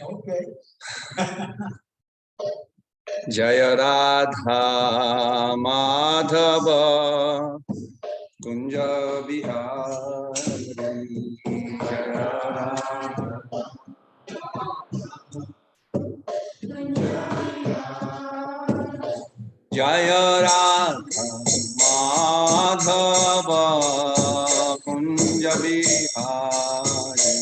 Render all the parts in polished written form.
Okay. Jaya Radha Madhava Kunja Bihari Jaya Radha Jaya Radha Madhava Kunja Bihari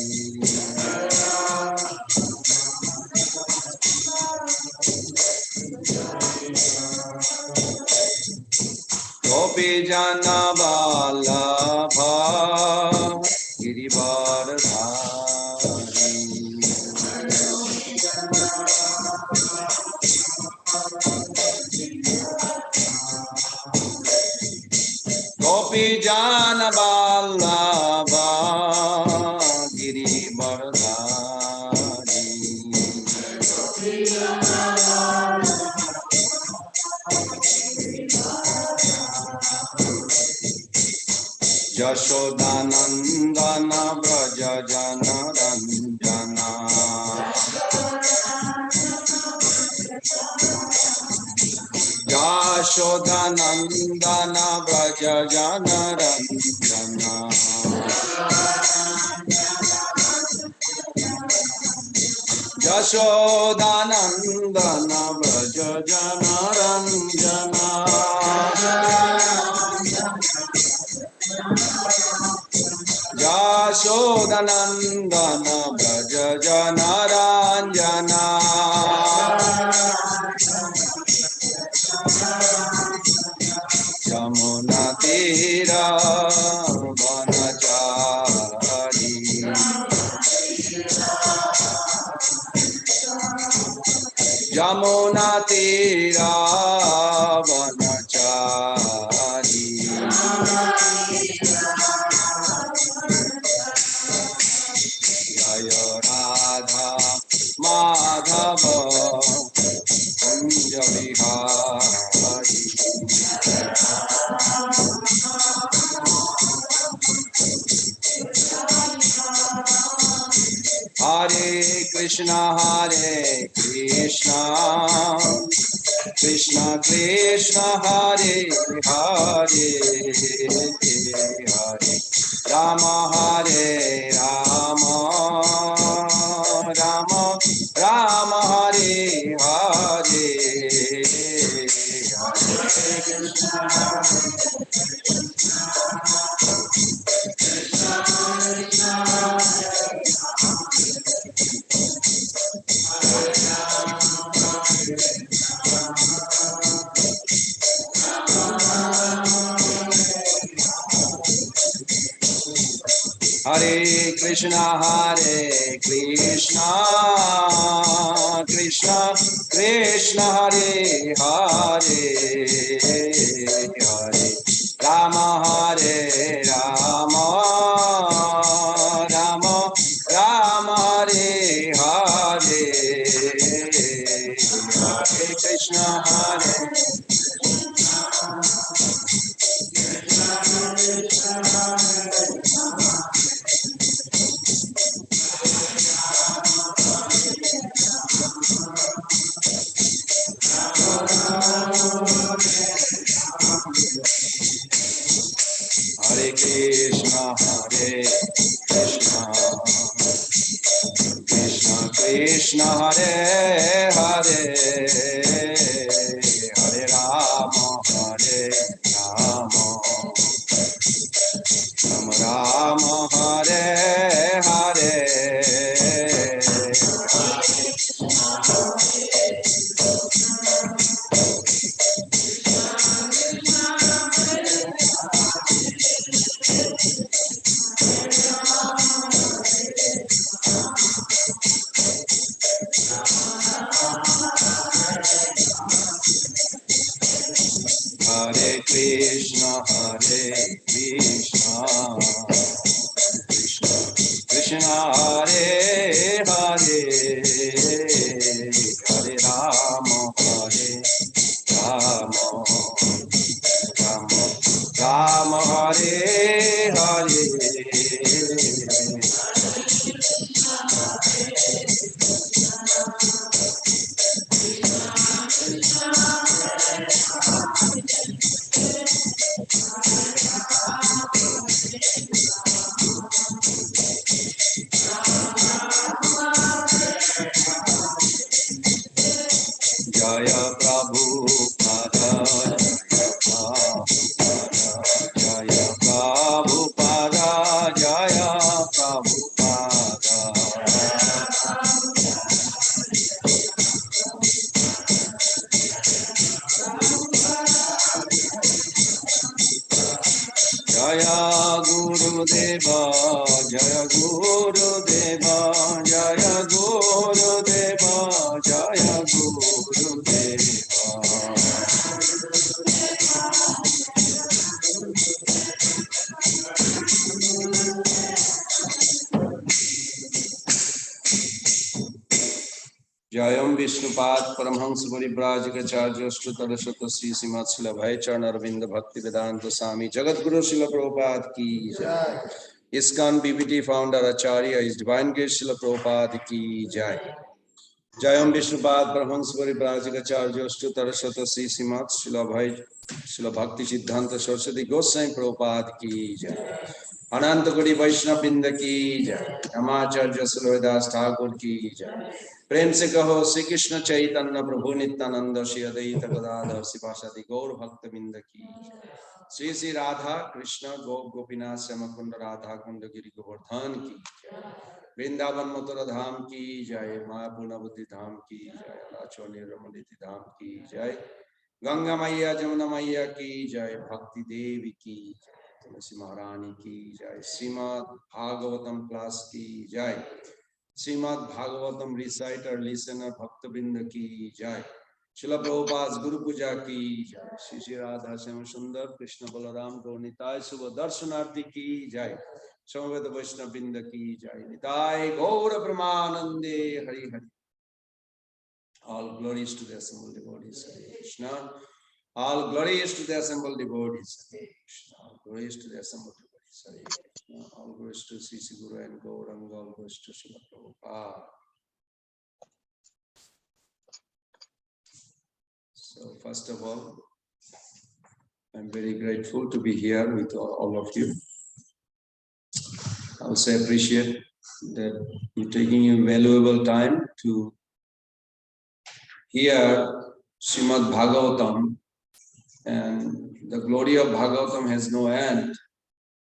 Gopi Jana Vallabha Girivardhari Gopi Jana Vallabha Girivardhari Yashodanandana Vraja Jana Ranjana Yashodanandana Vraja Jana Ranjana Yashodanandana Vraja Jana Ranjana Yashodanandana Vraja Jana Ranjana Yamuna Tira Vanachari Yamuna Tira Vanachari Jaya Radha Madhava Kunja Bihari Hare Krishna Krishna Krishna Hare Hare Hare Rama Hare Rama Rama Rama Hare Hare Hare Krishna Krishna Krishna Hare Hare Hare Rama Hare Rama Rama Rama Hare Hare Hare Krishna Hare Krishna Krishna Krishna Hare Hare Hare Rama Rama Rama Hare Hare Hare Krishna Krishna Krishna Hare Hare Hare Rama Rama Rama Hare Hare Jaya Prabhupada, Jaya Prabhupada, Jaya Prabhupada. Jaya Guru Deva, Jaya Guru Deva, Jaya Guru Deva, Jaya Guru Deva. Jayam Vishnupad Paramhans Parivrajikacharya Shrutara Shruta Sri Srimad Srila Bhai Charan Arvinda Bhakti Vedanta Swami Jagat Guru Srila Prabhupada ki jai. ISKCON BBT founder Acharya His Divine Grace Srila Prabhupada ki jai. Jayam Vishnupad Paramhans Parivrajikacharya Shrutara Shruta Sri Srimad Srila Bhai Srila Bhakti Siddhanta Saraswati Goswami Prabhupada ki jai. अनंत कोटि वैष्णव वृंद की जय। रामाचार्य सुलभदास ठाकुर की जय। प्रेम से कहो श्री कृष्ण चैतन्य प्रभु नित्यानंद श्री अद्वैत गदाधर श्रीवासादि गौर भक्त वृंद की जय। श्री श्री राधा कृष्ण गोप गोपीनाथ श्याम कुंड राधा कुंड गिरि गोवर्धन की जय। वृंदावन मथुरा धाम की जय। मायापुर नवद्वीप धाम की जय। अलाचुआ निरमणिति धाम की जय। गंगा मैया जमुना मैया की जय। भक्ति देवी की जय। तुलसी महारानी की जय। श्रीमद् भागवतम क्लास की जय। श्रीमद् भागवतम रिसाइटर लिसनर भक्तवृंद की जय। श्रील प्रभुपाद गुरु पूजा की जय। श्री श्री राधा श्याम सुंदर कृष्ण बलराम गौर शुभ दर्शनार्थी की जय। समवेत वैष्णव वृंद की जय। निताय गौर ब्रह्मानंदे Hari Hari. All glories to the assembled devotees. Hare Krishna. All glories to the assembled devotees. Hare Krishna. All glories to the assembled devotees. Hare Krishna. All glories to Sri Sri Guru and Gauranga. All glories to Srila Prabhupada. So first of all, I'm very grateful to be here with all of you. I also appreciate that you're taking your valuable time to hear Srimad Bhagavatam. And the glory of Bhagavatam has no end.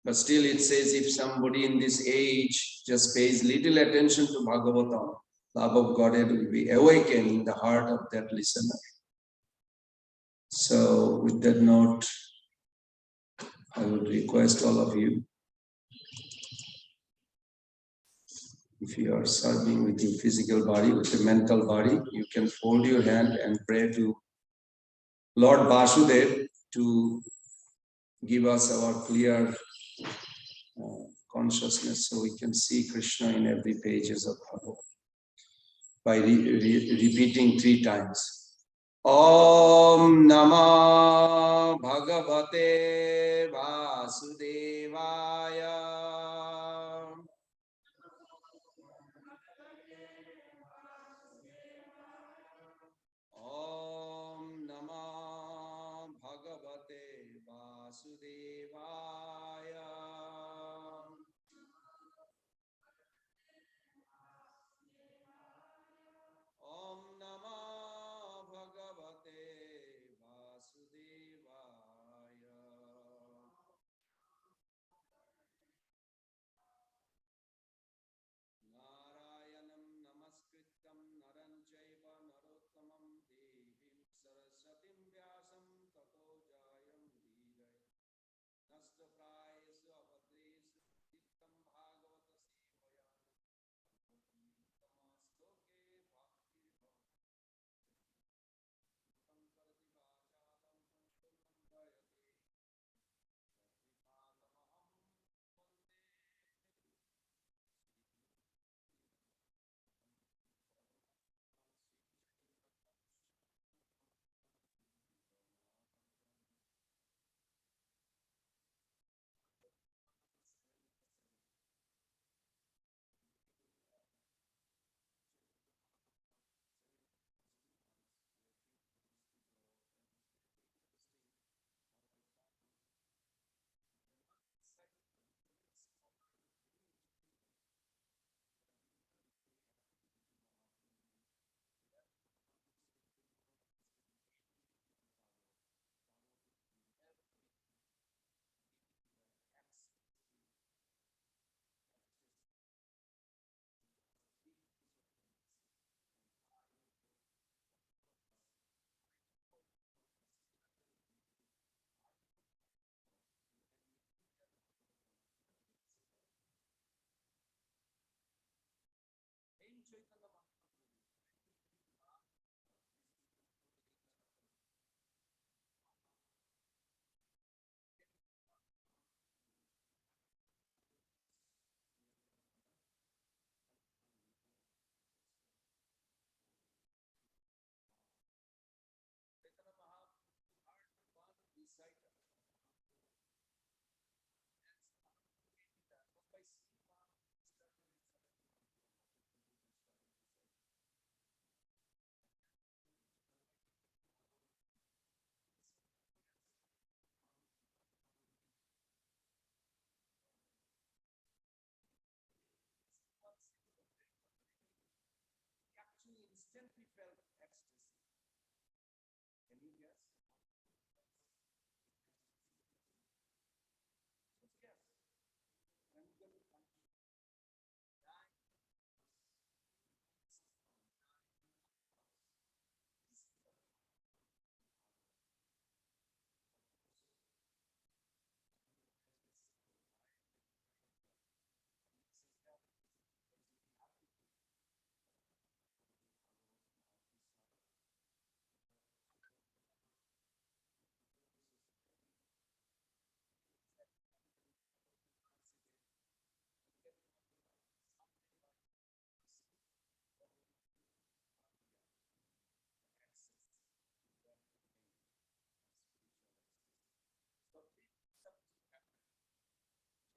But still it says if somebody in this age just pays little attention to Bhagavatam, love of Godhead will be awakened in the heart of that listener. So with that note, I would request all of you, if you are serving with your physical body, with the mental body, you can fold your hand and pray to Lord Vasudev to give us our clear consciousness so we can see Krishna in every pages of Bhagavatam by repeating 3 times. Om Namah Bhagavate Vasudevaya. Om Namah Bhagavate Vasudevaya. Om Namah Bhagavate Vasudevaya. instantly felt ecstasy. Can you guess? So yes, when we go to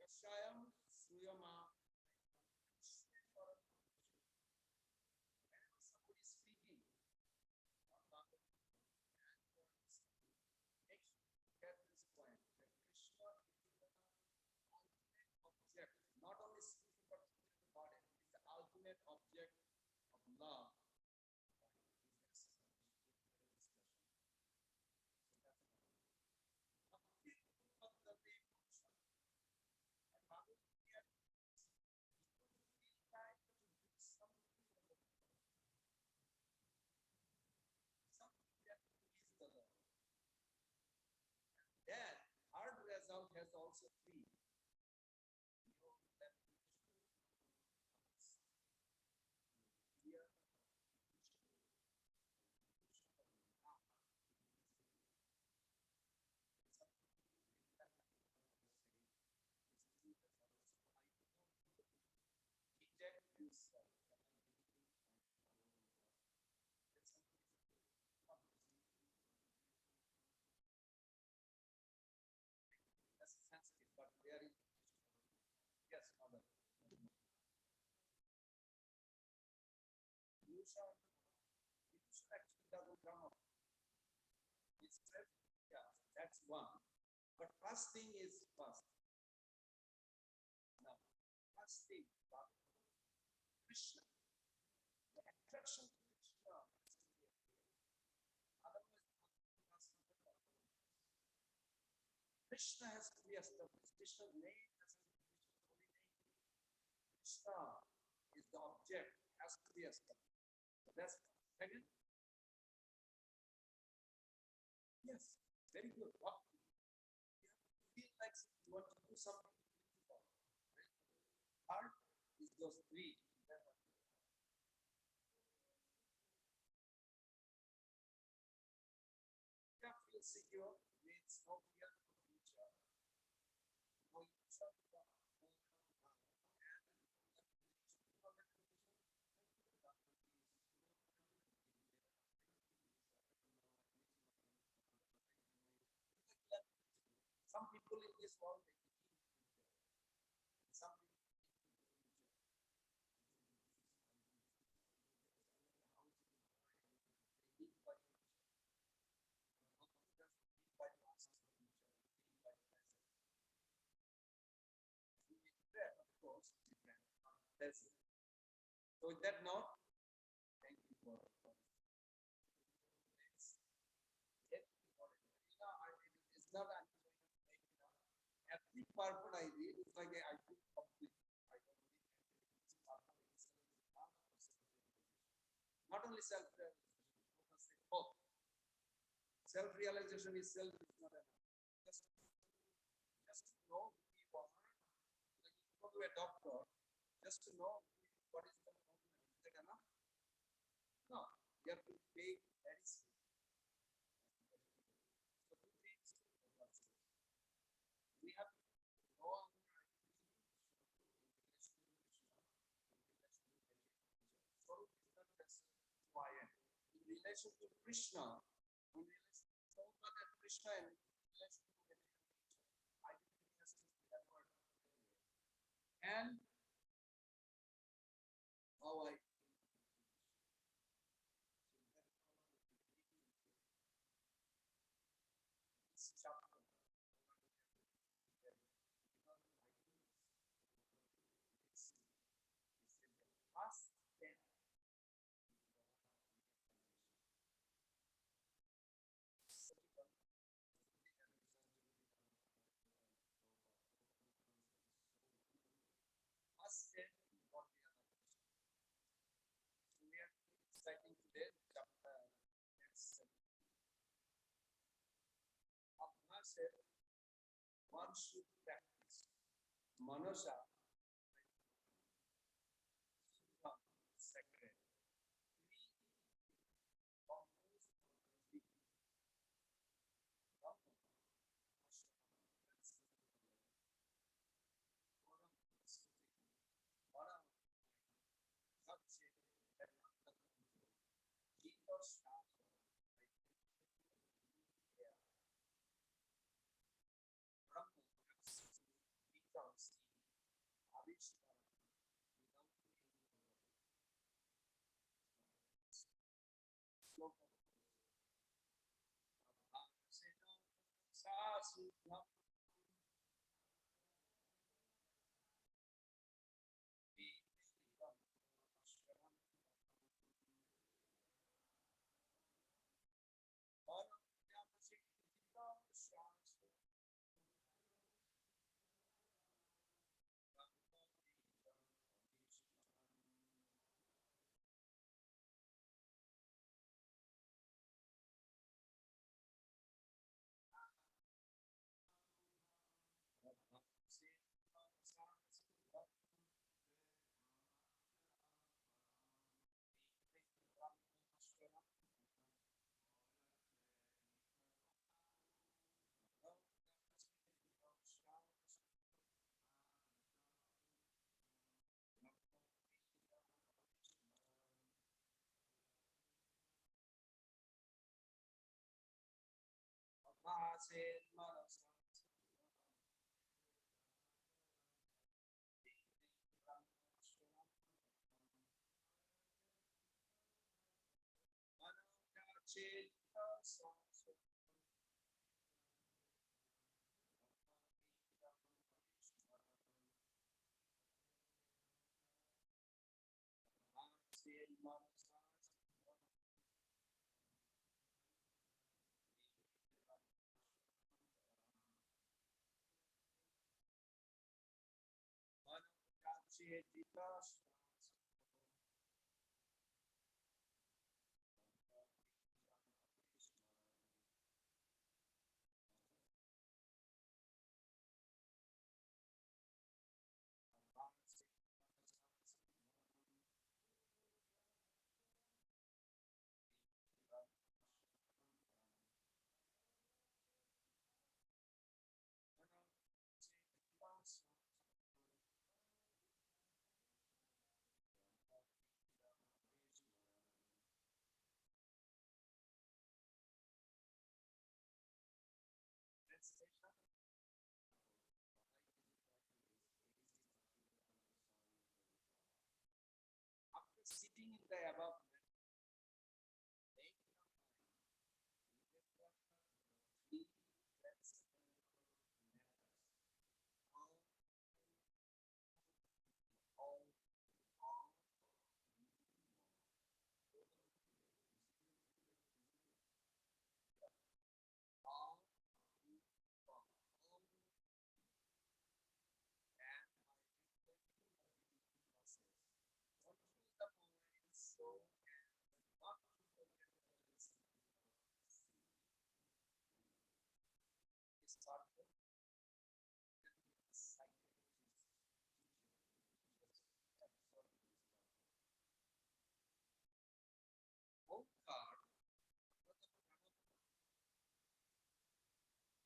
Yashayam Suyama. Whenever somebody is speaking, make sure you get this point that Krishna is the ultimate object, not only speaking but about it, is the ultimate object of love. That hard result has also three. That's sensitive, but there is yes, mother. Illusion actually doesn't come up. It's yeah, that's one. But first thing is first. Now, first thing, Krishna, the attraction to Krishna has to be appeared. Otherwise, Krishna has to be established. Krishna's name has to be Krishna's holy name. Krishna is the object, has to be established. So that's second. Yes, very good. What you have to feel like you want to do something. Third is those three. Yeah, feel secure means no fear for the future. No illusion to the some people in this world they believe in future. Some people so with that note, thank you for it's not every purpose I read is like I do complete. I don't read not only self-realization, both. Self-realization is self is not enough. Just to know who you are, like you go to a doctor, just to know what is the problem. Is that enough? No, you have to take medicine. So two things. We have to know our in relation to Krishna, in relation to Krishna and in relation to I believe has to be that word. And how I this chapter last 10 said one should practice Manasa, sacred, after sitting in the above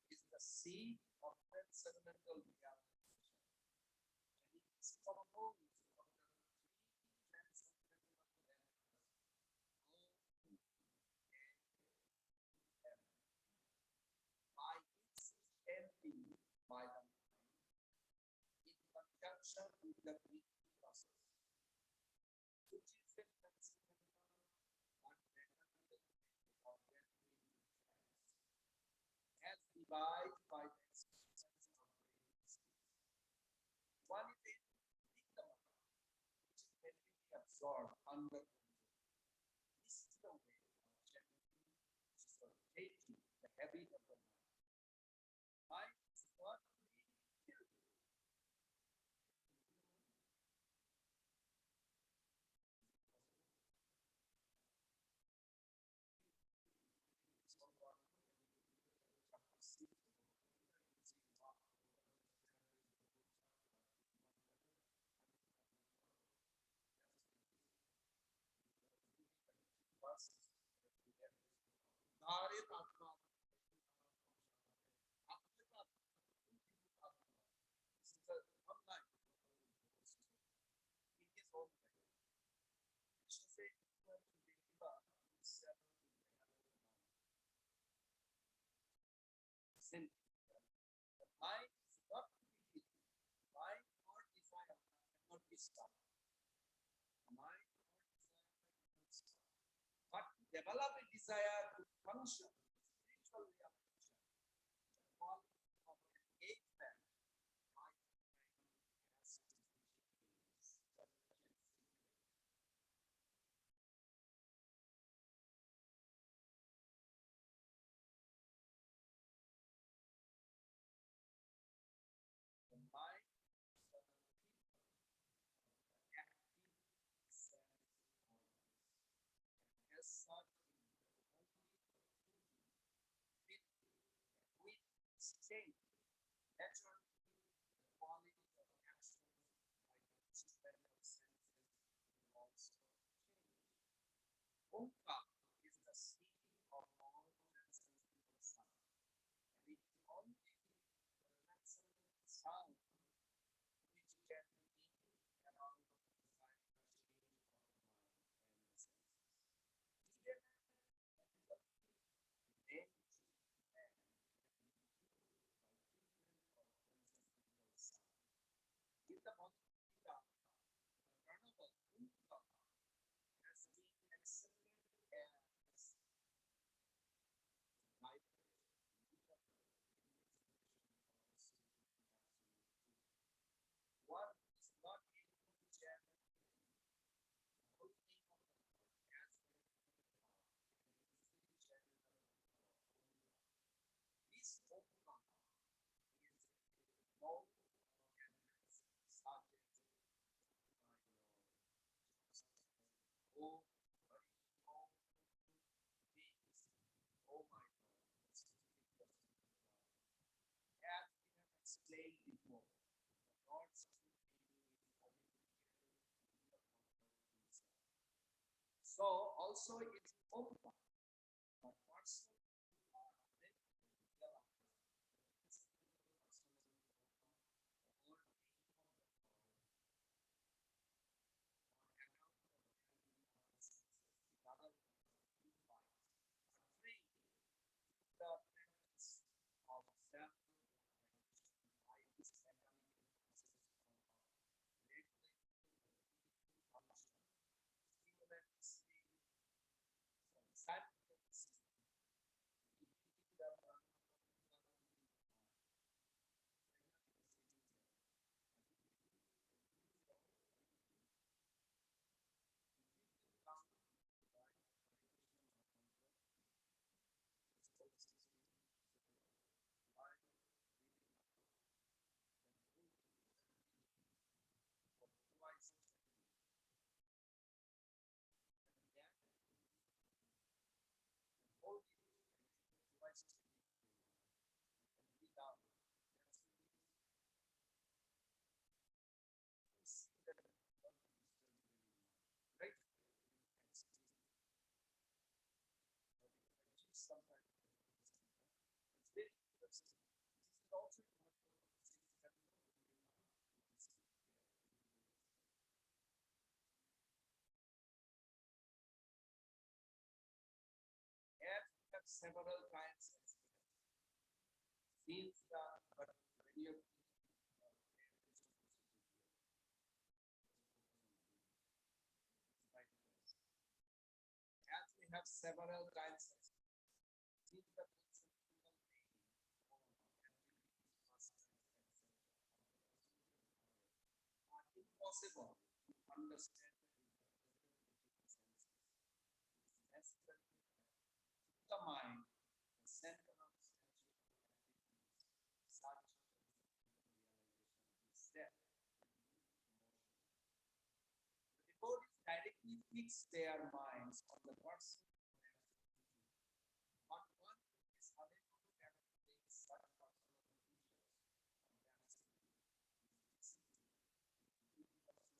is the seed of transcendental realization. And it is composed of the three transcendental levels, by its ending by the mind, in conjunction with the breathing process, which is a transcendental or material organic trance, as divided by the existence of various states. One is a kingdom, which is completely absorbed under control. This is the way of gently sustaining the habit of the mind. Mind is not really killed. Chapter 6. But develop a desire to function spiritual realization, one of engagement, my mind has to the mind as such with state natural quality of action by suspended senses also change. Omkar is the seed of all transcendental sound, and it is only the transcendental sound which can be around the desire change of the mind and the senses. Even then, in the Bhagavad Pranava Umka has been accepted as guidance. One is not able to channel the whole thing of the Lord as easily channel the this Omka is known and subject by your oh, oh, beings, oh my God, as we have explained before, the Lord's true meaning is communicated in the himself. So also it's Omka, but person are then realized that this personal or name of the Lord on account of having other senses, in other words, two minds, are free the practice of self-realization by this mechanical process of regulating function, simultaneously, simultaneously, repeating the sometimes it's very interesting. This is also as we have several kinds of since the but when you as we have several kinds of since the conceptual name are impossible to understand necessary the mind, the center of sensual activities, such as realization is set. The devotees directly fix their minds on the person, but one is unable to activate such personal features of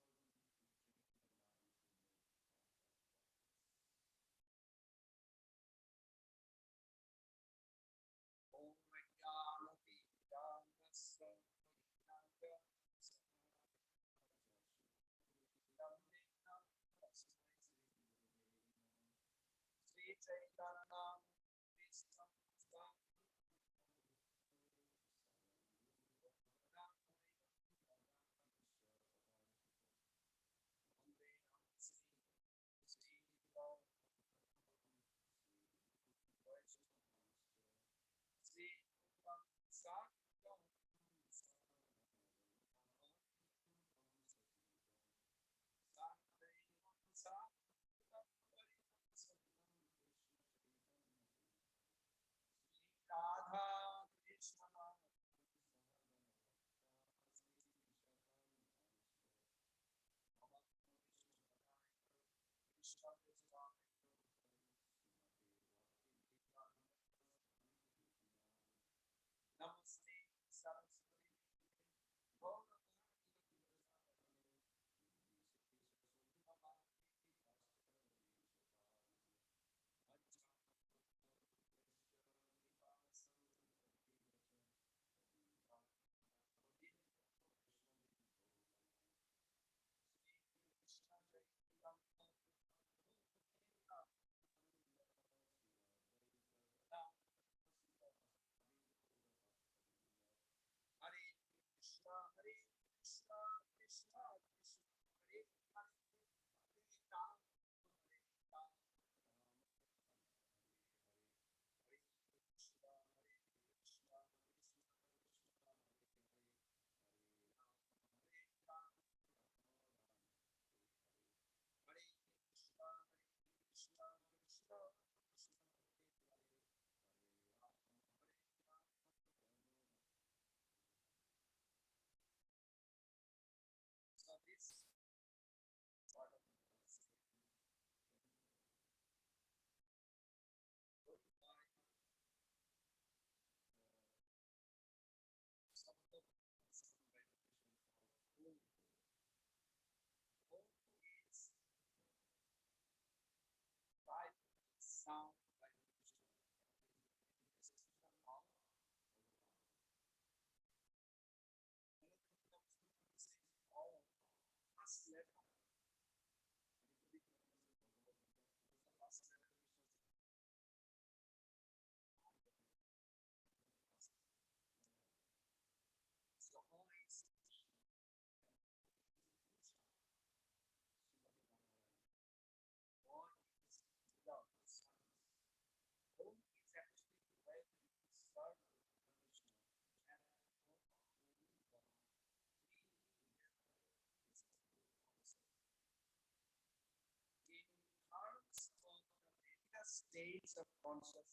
States of consciousness.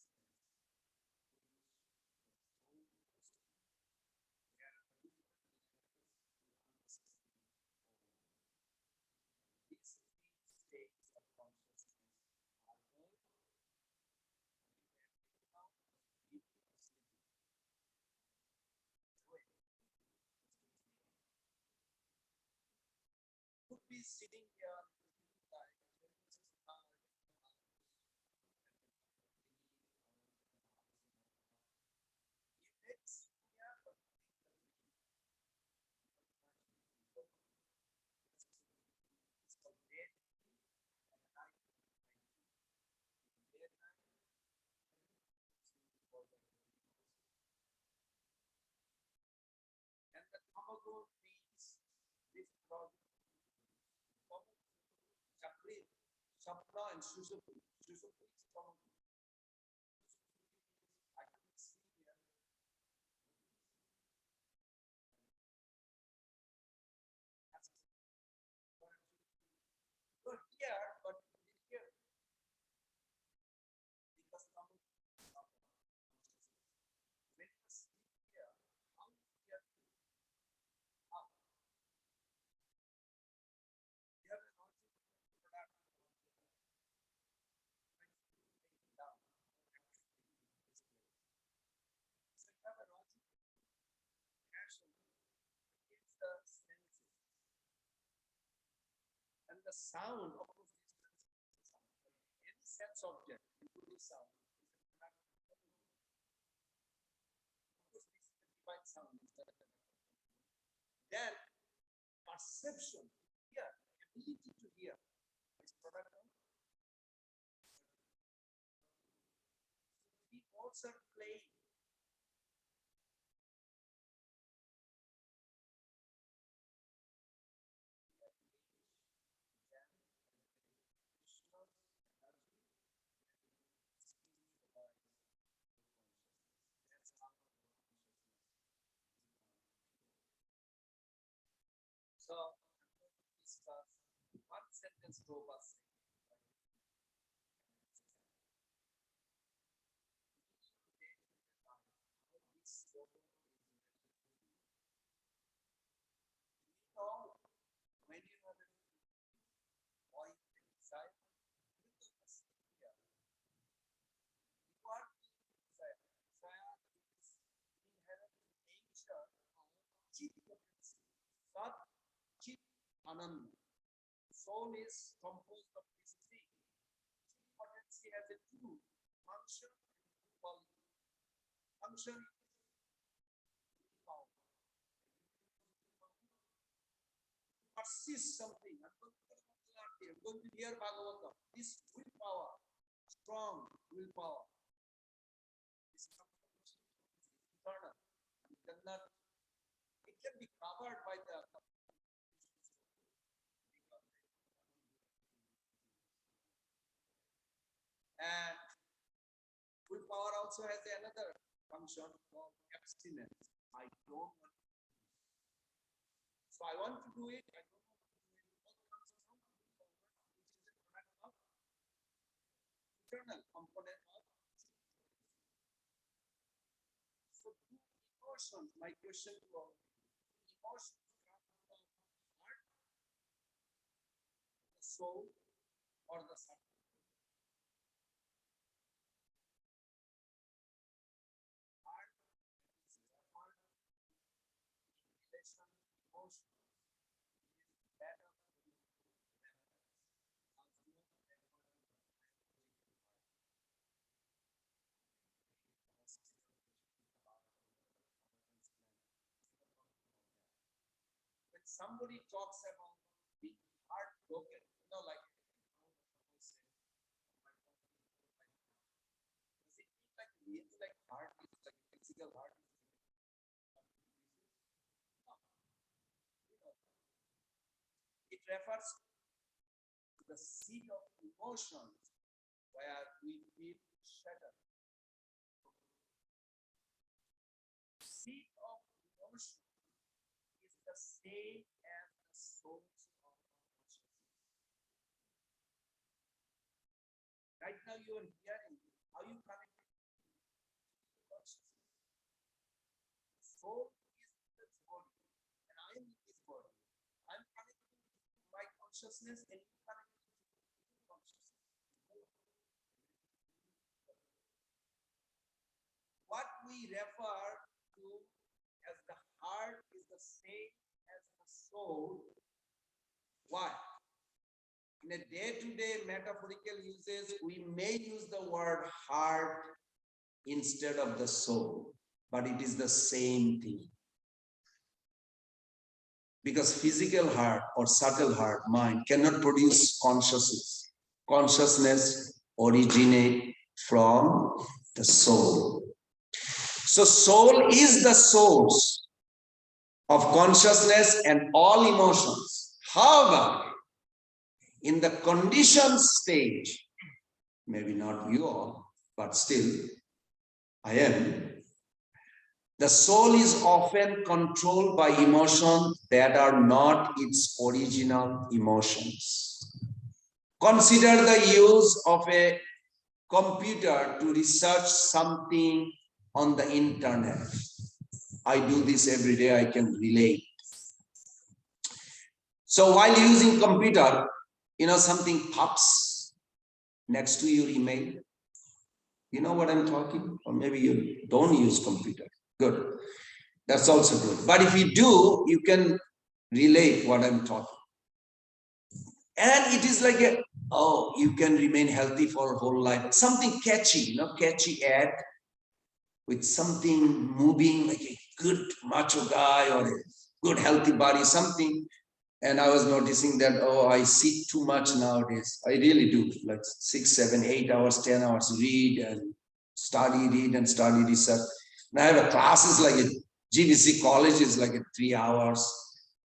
These states of consciousness are all could be sitting here like it's here, but it's called day and night. Day and night and the tamago means this problem. Chakri, Shapra and Sushupti. Sushupti is tamago. I can see here. You're here, but you didn't hear. Because when you sleep here, how you hear up? You have an object product down. So you have an object action against the senses. And the sound of those senses, any sense object, including sound, is a product of the mind. Of course, this is the divine sound. Then perception, hear, ability to hear is product of clouds are playing. So, I'm going to discuss one sentence Prabhupada said. You know, when you have a boy desire, you do the same here. You are doing desire. Desire is inherent nature of Chit potency. Sat, Chit, Ananda. Soul is composed of these three. Chit potency has a two, function and quality. Function is power. Persist something. I'm going to hear Bhagavatam. This willpower, strong willpower, is eternal. It can be covered by the and willpower also has another function called abstinence. I don't want to. So I want to do it. I don't want to do it. What comes from willpower, which is a product of eternal component of. So two emotions. My question to all emotions come from heart, the soul, or the subject. When somebody talks about being heartbroken, like does it mean like heart is like physical heart? It refers to the seat of emotions where we feel shattered. Seat of emotion is the same as the source of consciousness. Right now you are hearing how you connect to consciousness. Soul is this body, and I am in this body. I'm connected to my consciousness, and you connect to consciousness. What we refer to as the heart is the same as the soul. Why? In a day-to-day metaphorical usage, we may use the word heart instead of the soul, but it is the same thing. Because physical heart or subtle heart, mind, cannot produce consciousness. Consciousness originates from the soul. So soul is the source of consciousness and all emotions. However, in the conditioned stage, maybe not you all, but still I am, the soul is often controlled by emotions that are not its original emotions. Consider the use of a computer to research something on the internet. I do this every day, I can relate. So while using computer, something pops next to your email. You know what I'm talking? Or maybe you don't use computer. Good. That's also good. But if you do, you can relate what I'm talking. And it is like you can remain healthy for a whole life. Something catchy, catchy ad with something moving like a good macho guy or a good healthy body, something. And I was noticing that, I sit too much nowadays. I really do, like 6, 7, 8 hours, 10 hours read and study, read, and study, research. And I have a classes like a GBC college is like a 3 hours.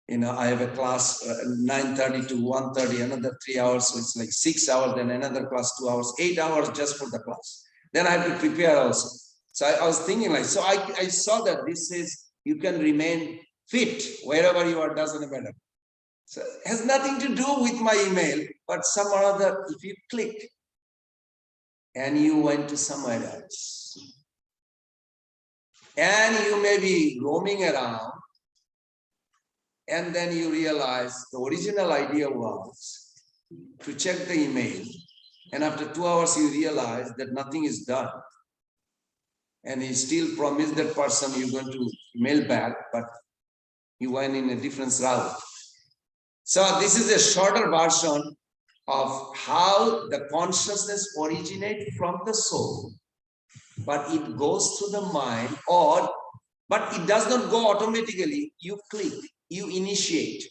I have a class 9:30 to 1:30, another 3 hours. So it's like 6 hours, then another class 2 hours, 8 hours just for the class. Then I have to prepare also. So I was thinking like, so I saw that this says you can remain fit wherever you are, doesn't matter. So it has nothing to do with my email, but some or other, if you click and you went to somewhere else, and you may be roaming around, and then you realize the original idea was to check the email, and after 2 hours you realize that nothing is done. And he still promised that person you're going to mail back, but you went in a different route. So this is a shorter version of how the consciousness originates from the soul, but it goes through the mind, but it does not go automatically. You click, you initiate.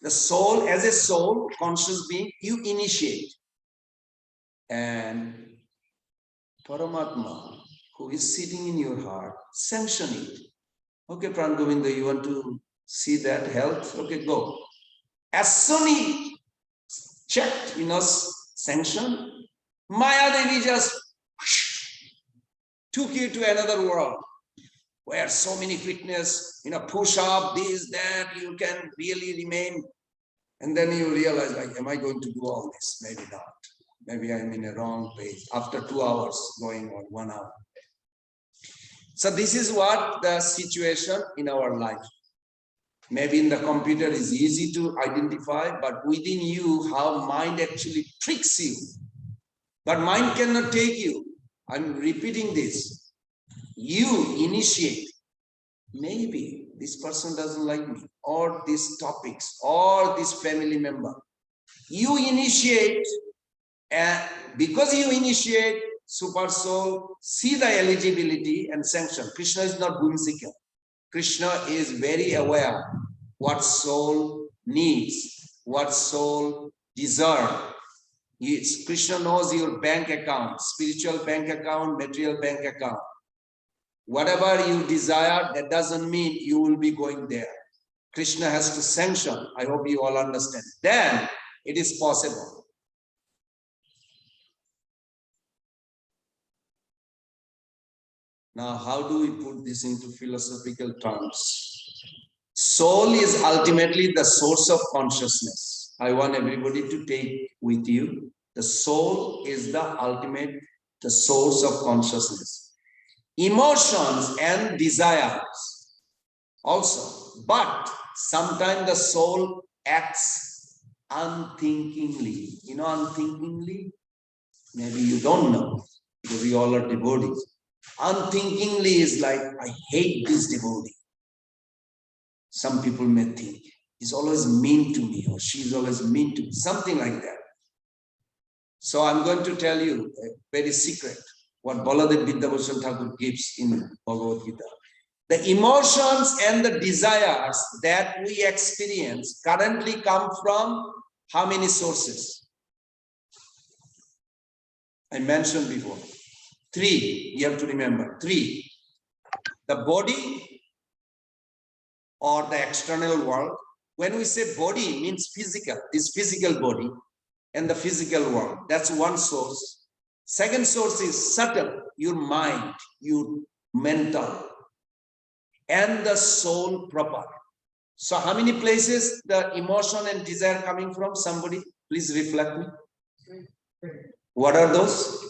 The soul, as a soul, conscious being, you initiate. And Paramatma, who is sitting in your heart, sanction it. Okay, Pran Govinda, you want to see that health? Okay, go. As soon as checked, sanction, Maya Devi just took you to another world where so many fitness, push up, this, that, you can really remain. And then you realize, like, am I going to do all this? Maybe not. Maybe I'm in a wrong place after 2 hours going on 1 hour. So this is what the situation in our life. Maybe in the computer is easy to identify, but within you, how mind actually tricks you. But mind cannot take you. I'm repeating this. You initiate. Maybe this person doesn't like me, or these topics, or this family member. You initiate, and because you initiate, Super Soul see the eligibility and sanction. Krishna is not whimsical. Krishna is very aware what soul needs, what soul deserves. Krishna knows your bank account, spiritual bank account, material bank account. Whatever you desire, that doesn't mean you will be going there. Krishna has to sanction. I hope you all understand. Then it is possible. Now, how do we put this into philosophical terms? Soul is ultimately the source of consciousness. I want everybody to take with you. The soul is the source of consciousness. Emotions and desires also. But sometimes the soul acts unthinkingly. Unthinkingly? Maybe you don't know, because we all are devotees. Unthinkingly is like, I hate this devotee. Some people may think, he's always mean to me, or she's always mean to me, something like that. So I'm going to tell you a very secret, what Baladev Vidyabhushan Thakur gives in Bhagavad Gita. The emotions and the desires that we experience currently come from how many sources? I mentioned before. 3, you have to remember, 3. The body or the external world. When we say body, means physical, this physical body and the physical world. That's one source. Second source is subtle, your mind, your mental, and the soul proper. So how many places the emotion and desire coming from? Somebody, please reflect me. What are those?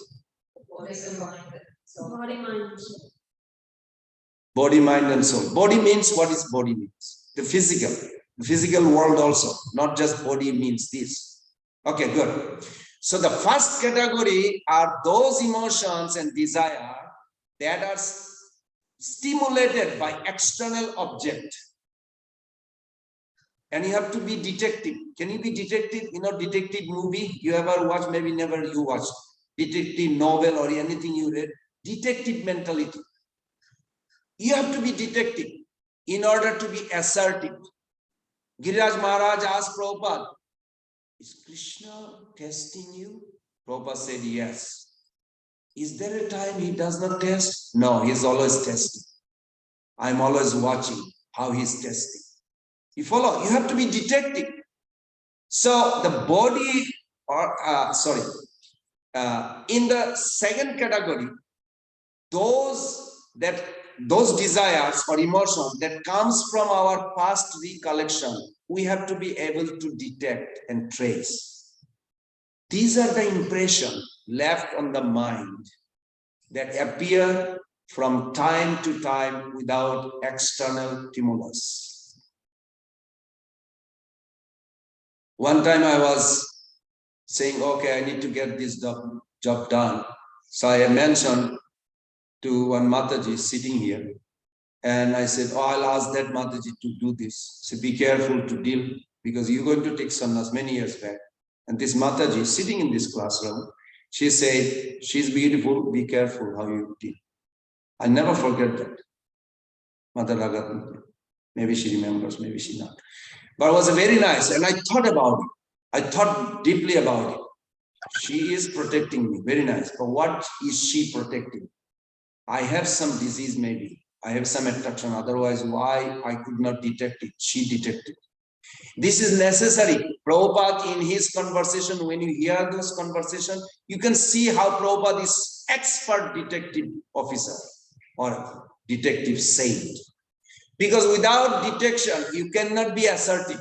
Body, mind, and soul. Body means, what is body means? The physical world also, not just body means this. Okay, good. So the first category are those emotions and desire that are stimulated by external object. And you have to be detective. Can you be detective? Detective movie you ever watch, maybe never you watch. Detective novel or anything you read. Detective mentality. You have to be detective in order to be assertive. Giriraj Maharaj asked Prabhupada, is Krishna testing you? Prabhupada said yes. Is there a time he does not test? No, he's always testing. I'm always watching how he's testing. You follow? You have to be detective. So the body, in the second category, those desires or emotions that comes from our past recollection, we have to be able to detect and trace. These are the impressions left on the mind that appear from time to time without external stimulus. One time I was saying, okay, I need to get this job done. So I mentioned to one Mataji sitting here, and I said, oh, I'll ask that Mataji to do this. So be careful to deal, because you're going to take sannyas many years back. And this Mataji sitting in this classroom, she said, she's beautiful, be careful how you deal. I never forget that. Mother Ragat, maybe she remembers, maybe she not. But it was very nice, and I thought about it. I thought deeply about it. She is protecting me, very nice. But what is she protecting? I have some disease, maybe. I have some attraction. Otherwise, why I could not detect it? She detected. This is necessary. Prabhupada, in his conversation, when you hear those conversations, you can see how Prabhupada is expert detective officer or detective saint. Because without detection, you cannot be assertive.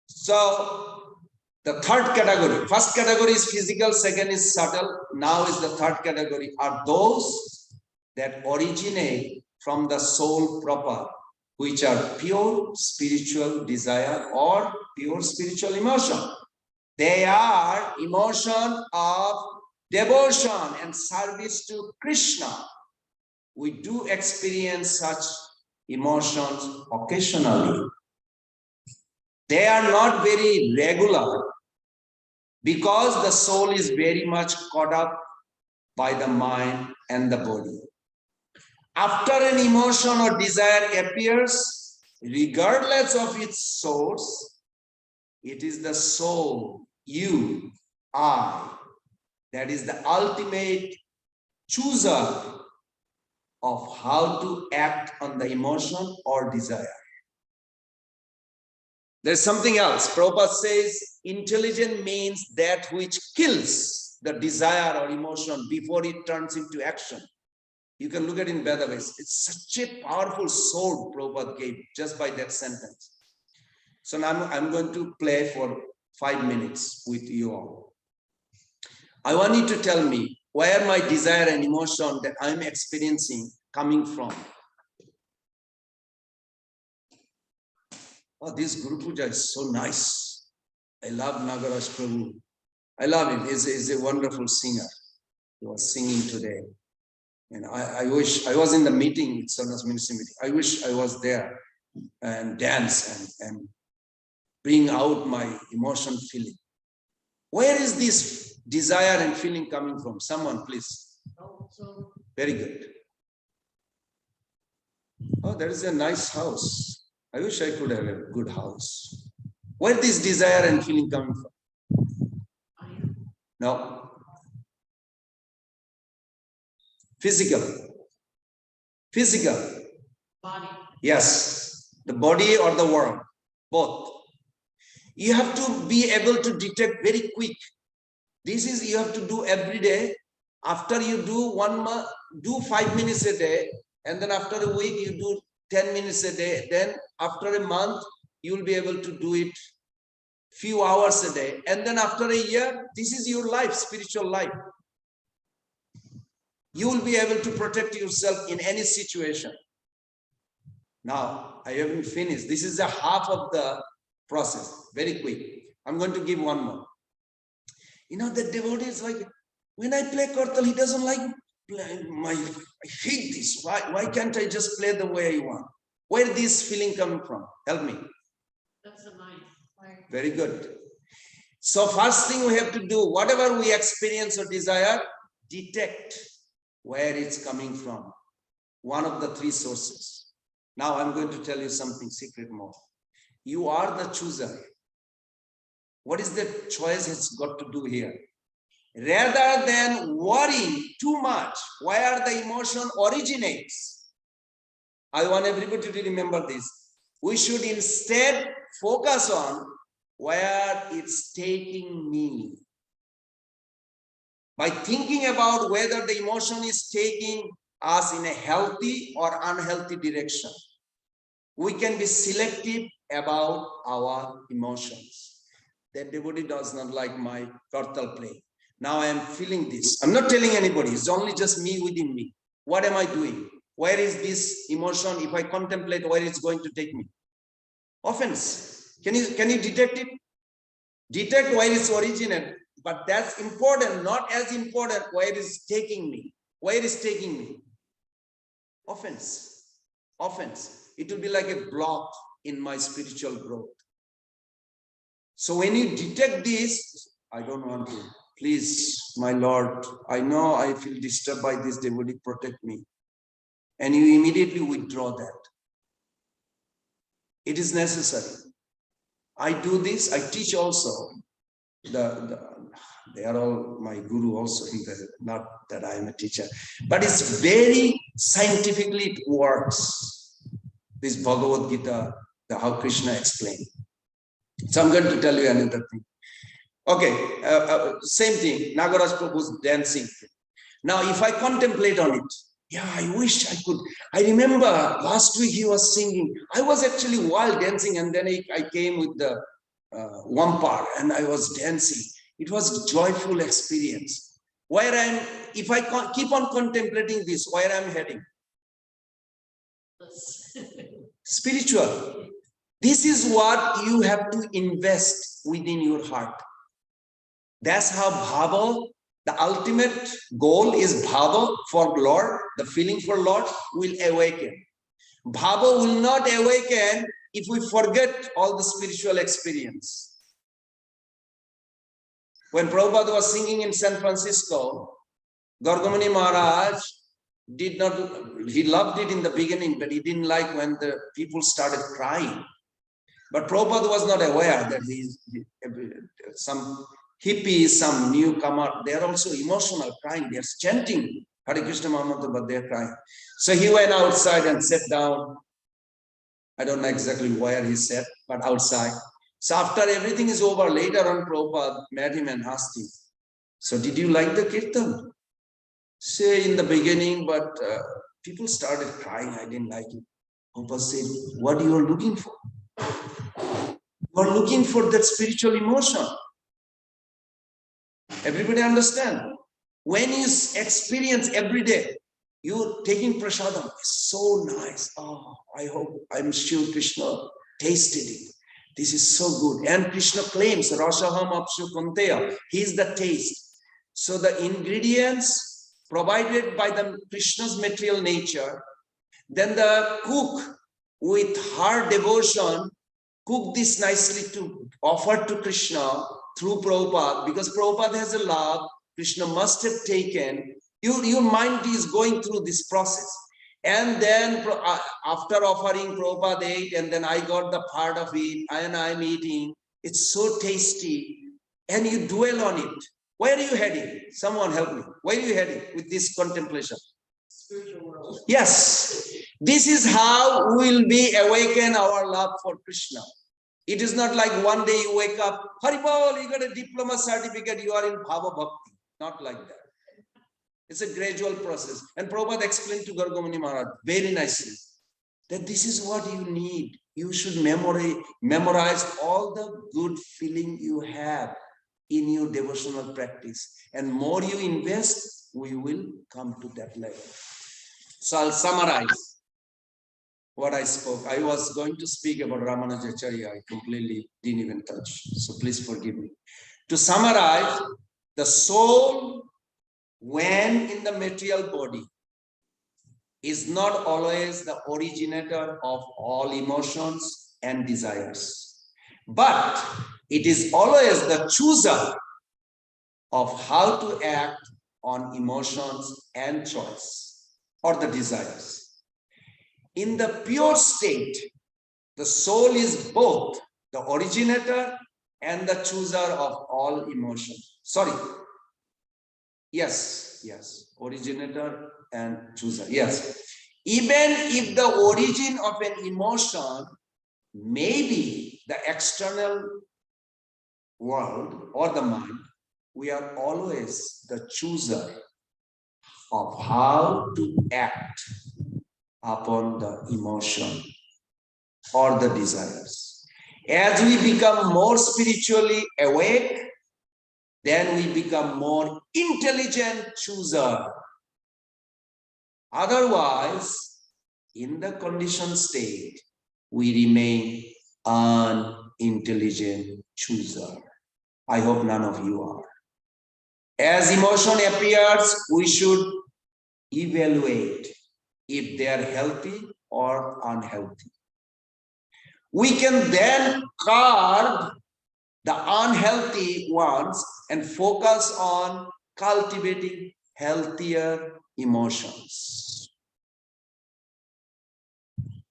So, the third category, first category is physical, second is subtle. Now is the third category, are those that originate from the soul proper, which are pure spiritual desire or pure spiritual emotion. They are emotion of devotion and service to Krishna. We do experience such emotions occasionally. They are not very regular because the soul is very much caught up by the mind and the body. After an emotion or desire appears, regardless of its source, it is the soul, you, I, that is the ultimate chooser of how to act on the emotion or desire. There's something else. Prabhupada says, intelligent means that which kills the desire or emotion before it turns into action. You can look at it in better ways. It's such a powerful sword Prabhupada gave just by that sentence. So now I'm going to play for 5 minutes with you all. I want you to tell me where my desire and emotion that I'm experiencing coming from. Oh, this Guru Puja is so nice. I love Nagaraj Prabhu. I love him. He's a wonderful singer. He was singing today. And I wish I was in the meeting with Sarnas Ministry meeting. I wish I was there and dance and bring out my emotion feeling. Where is this desire and feeling coming from? Someone, please. Very good. Oh, there is a nice house. I wish I could have a good house. Where is this desire and feeling coming from? No. Physical. Physical. Body. Yes. The body or the world. Both. You have to be able to detect very quick. This is you have to do every day. After you do 1 month, do 5 minutes a day. And then after a week, you do 10 minutes a day. Then after a month, you will be able to do it few hours a day. And then after a year, this is your life, spiritual life. You will be able to protect yourself in any situation. Now, I haven't finished. This is a half of the process. Very quick. I'm going to give one more. You know, the devotee is like, when I play Kartal, he doesn't like I hate this. Why can't I just play the way I want? Where is this feeling coming from? Help me. That's the mind. Very good. So first thing we have to do, whatever we experience or desire, detect where it's coming from. One of the 3 sources. Now I'm going to tell you something secret more. You are the chooser. What is the choice has got to do here? rather than worrying too much where the emotion originates. I want everybody to remember this. We should instead focus on where it's taking me. By thinking about whether the emotion is taking us in a healthy or unhealthy direction, we can be selective about our emotions. That devotee does not like my kartal play. Now I am feeling this. I'm not telling anybody, it's only just me within me. What am I doing? Where is this emotion? If I contemplate where it's going to take me? Offense. Can you detect it? Detect where it's originated. But that's important, not as important where it's taking me. Where it's taking me? Offense. Offense. It will be like a block in my spiritual growth. So when you detect this, I don't want to. Please, my Lord, I know I feel disturbed by this devotee, protect me. And you immediately withdraw that. It is necessary. I do this, I teach also. They are all my guru also, not that I am a teacher. But it's very scientifically, it works. This Bhagavad Gita, how Krishna explained. So I'm going to tell you another thing. Okay, same thing, Nagaraj Prabhu's dancing. Now, if I contemplate on it, yeah, I wish I could. I remember last week he was singing. I was actually while dancing, and then I came with the wampar and I was dancing. It was a joyful experience. If I keep on contemplating this, where I'm heading? Spiritual. This is what you have to invest within your heart. That's how bhava, the ultimate goal is bhava for Lord, the feeling for Lord will awaken. Bhava will not awaken if we forget all the spiritual experience. When Prabhupada was singing in San Francisco, Gargamuni Maharaj he loved it in the beginning, but he didn't like when the people started crying. But Prabhupada was not aware that some hippies, some newcomer, they are also emotional, crying. They are chanting Hare Krishna Mahamanta, but they are crying. So he went outside and sat down. I don't know exactly where he sat, but outside. So after everything is over, later on Prabhupada met him and asked him, so did you like the kirtan? Say in the beginning, but people started crying, I didn't like it. Prabhupada said, what you are looking for? You are looking for that spiritual emotion. Everybody understand? When you experience every day, you taking prasadam, it's so nice. Oh, I'm sure Krishna tasted it. This is so good. And Krishna claims, Rasaham Apsu Kunteya, he is the taste. So the ingredients provided by the Krishna's material nature, then the cook with her devotion, cook this nicely to offer to Krishna through Prabhupada, because Prabhupada has a love, Krishna must have taken, your mind is going through this process. And then after offering, Prabhupada ate, and then I got the part of it, and I'm eating. It's so tasty, and you dwell on it. Where are you heading? Someone help me. Where are you heading with this contemplation? Spiritual world. Yes. This is how we will be awaken our love for Krishna. It is not like one day you wake up, Haribol, you got a diploma certificate, you are in Bhava Bhakti. Not like that. It's a gradual process. And Prabhupada explained to Gargamuni Maharaj very nicely that this is what you need. You should memorize all the good feeling you have in your devotional practice. And more you invest, we will come to that level. So I'll summarize what I spoke. I was going to speak about Ramanujacharya. I completely didn't even touch. So please forgive me. To summarize, the soul, when in the material body, is not always the originator of all emotions and desires, but it is always the chooser of how to act on emotions and choice or the desires. In the pure state, the soul is both the originator and the chooser of all emotion. Sorry, Yes, yes. Originator and chooser. Yes. Even if the origin of an emotion may be the external world or the mind, we are always the chooser of how to act upon the emotion or the desires. As we become more spiritually awake, then we become more intelligent chooser. Otherwise, in the conditioned state, we remain unintelligent chooser. I hope none of you are. As emotion appears, we should evaluate if they are healthy or unhealthy. We can then curb the unhealthy ones and focus on cultivating healthier emotions.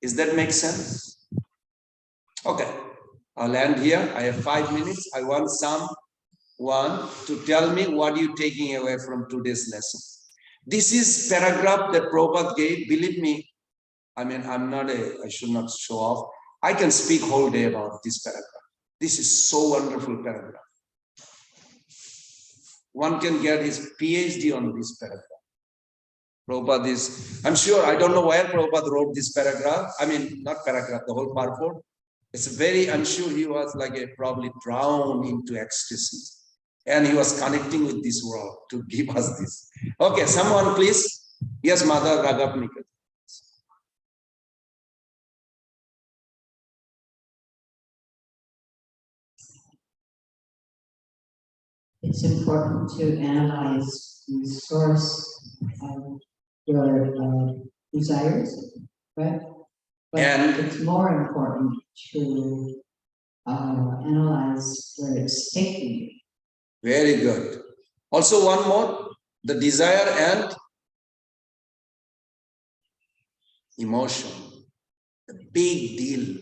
Does that make sense? Okay, I'll end here. I have 5 minutes. I want someone to tell me what you're taking away from today's lesson. This is paragraph that Prabhupada gave. Believe me, I mean, I should not show off. I can speak whole day about this paragraph. This is so wonderful paragraph. One can get his PhD on this paragraph. Prabhupada is, I'm sure, I don't know where Prabhupada wrote this paragraph. I mean, not paragraph, the whole purport. It's very, I'm sure he was like probably drowned into ecstasy. And he was connecting with this world to give us this. Okay, someone please. Yes, Mother Ragapnika. It's important to analyze the source of your desires, right? But And it's more important to analyze where it's taking you. very good. Also, one more, the desire and emotion. The big deal.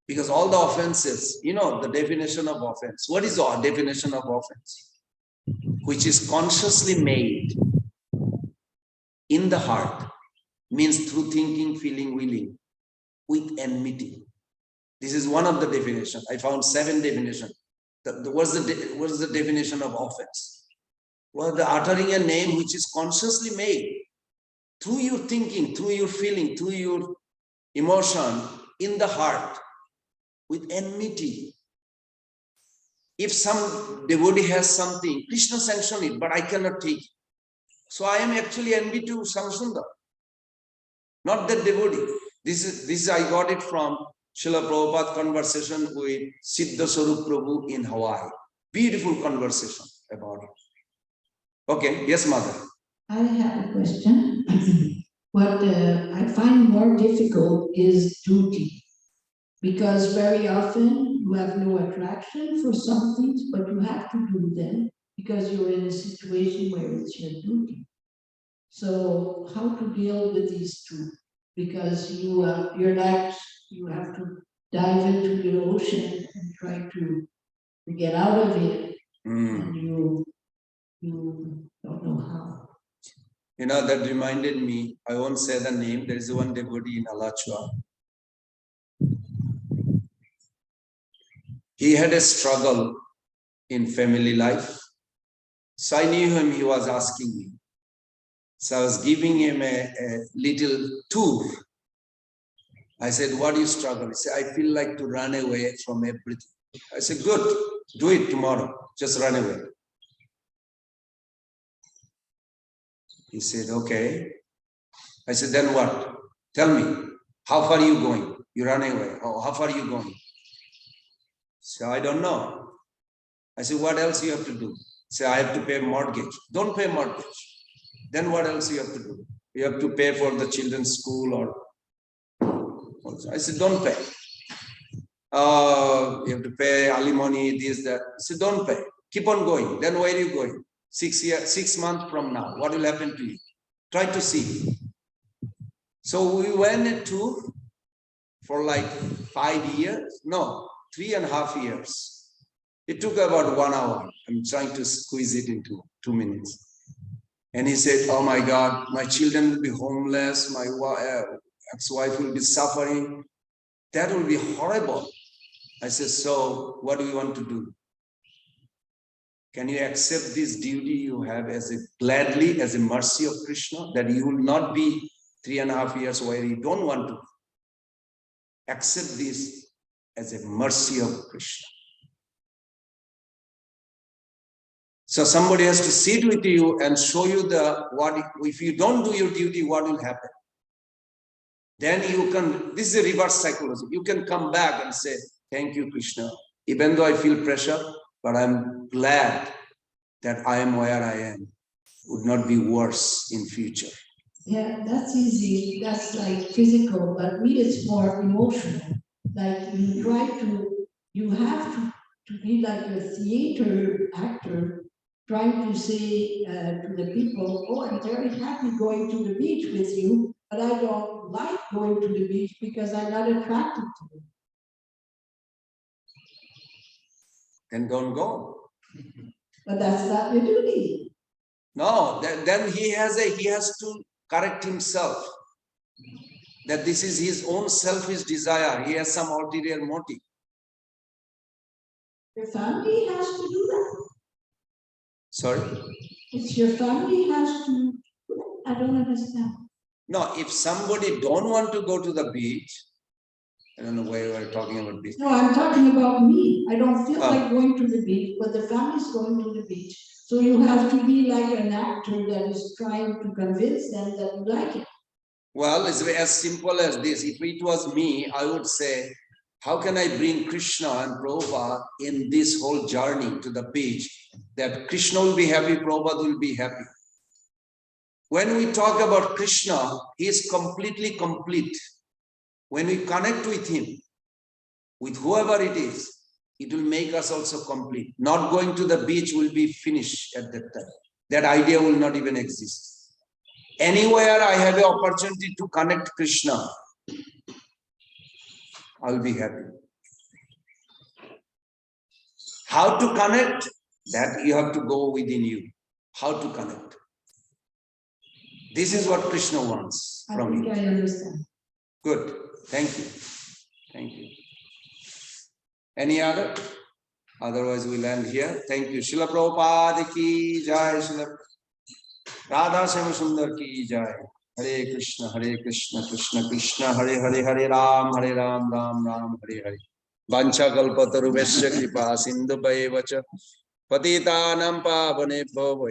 Because all the offenses, you know, the definition of offense. What is the definition of offense? Which is consciously made in the heart, means through thinking, feeling, willing, with enmity. This is one of the definitions. I found 7 definitions. What's the definition of offense? Well, the uttering a name which is consciously made through your thinking, through your feeling, through your emotion in the heart, with enmity. If some devotee has something, Krishna sanctioned it, but I cannot take it. So I am actually envy to Samsundar, not that devotee. This I got it from Srila Prabhupada conversation with Siddha Swarup Prabhu in Hawaii. Beautiful conversation about it. Okay, yes, Mother. I have a question. What I find more difficult is duty, because very often you have no attraction for some things, but you have to do them because you're in a situation where it's your duty. So how to deal with these two? Because you're like, you have to dive into the ocean and try to get out of it, and you don't know how. You know, that reminded me, I won't say the name, there is one devotee in Alachua. He had a struggle in family life. So I knew him, he was asking me. So I was giving him a little tour. I said, what do you struggle? He said, I feel like to run away from everything. I said, good, do it tomorrow, just run away. He said, okay. I said, then what? Tell me, how far are you going? You run away. Oh, how far are you going? So I don't know. I said, what else you have to do? Say, I have to pay mortgage. Don't pay mortgage. Then what else you have to do? You have to pay for the children's school or I said, don't pay. You have to pay alimony, this, that. I said, don't pay. Keep on going. Then where are you going? 6 months from now, what will happen to you? Try to see. So we went a tour for like 5 years. No, 3.5 years. It took about 1 hour. I'm trying to squeeze it into 2 minutes. And he said, oh my God, my children will be homeless, my ex-wife will be suffering. That will be horrible. I said, so what do you want to do? Can you accept this duty you have as a gladly, as a mercy of Krishna, that you will not be 3.5 years where you don't want to? Accept this as a mercy of Krishna. So somebody has to sit with you and show you what if you don't do your duty, what will happen? Then you can, this is a reverse psychology. You can come back and say, thank you, Krishna. Even though I feel pressure, but I'm glad that I am where I am. Would not be worse in future. Yeah, that's easy. That's like physical, but me, it's more emotional. Like you have to be like a theater actor, trying to say to the people, oh, I'm very happy going to the beach with you, but I don't like going to the beach because I'm not attracted to it. Then don't go. But that's not your duty. No, then he has to correct himself. That this is his own selfish desire. He has some ulterior motive. Your family has to do that. Sorry? It's your family has to. I don't understand. No, if somebody don't want to go to the beach, I don't know why we're talking about beach. No, I'm talking about me. I don't feel like going to the beach, but the family's going to the beach. So you have to be like an actor that is trying to convince them that you like it. Well, it's as simple as this. If it was me, I would say, how can I bring Krishna and Prabhupada in this whole journey to the beach? That Krishna will be happy, Prabhupada will be happy. When we talk about Krishna, he is completely complete. When we connect with him, with whoever it is, it will make us also complete. Not going to the beach will be finished at that time. That idea will not even exist. Anywhere I have an opportunity to connect Krishna, I'll be happy. How to connect? That you have to go within you. How to connect? This is what Krishna wants from you. I understand. Good. Thank you. Thank you. Any other? Otherwise, we'll end here. Thank you. Srila Prabhupada ki jai. Srila Radha Shyama Sundar ki jai. Hare Krishna, Krishna Krishna, Hare Hare, Hare Ram, Ram Ram, Hare Hare. Vancha kalpatarubhasya kripa sindhu vacha patitanam pavanebhyo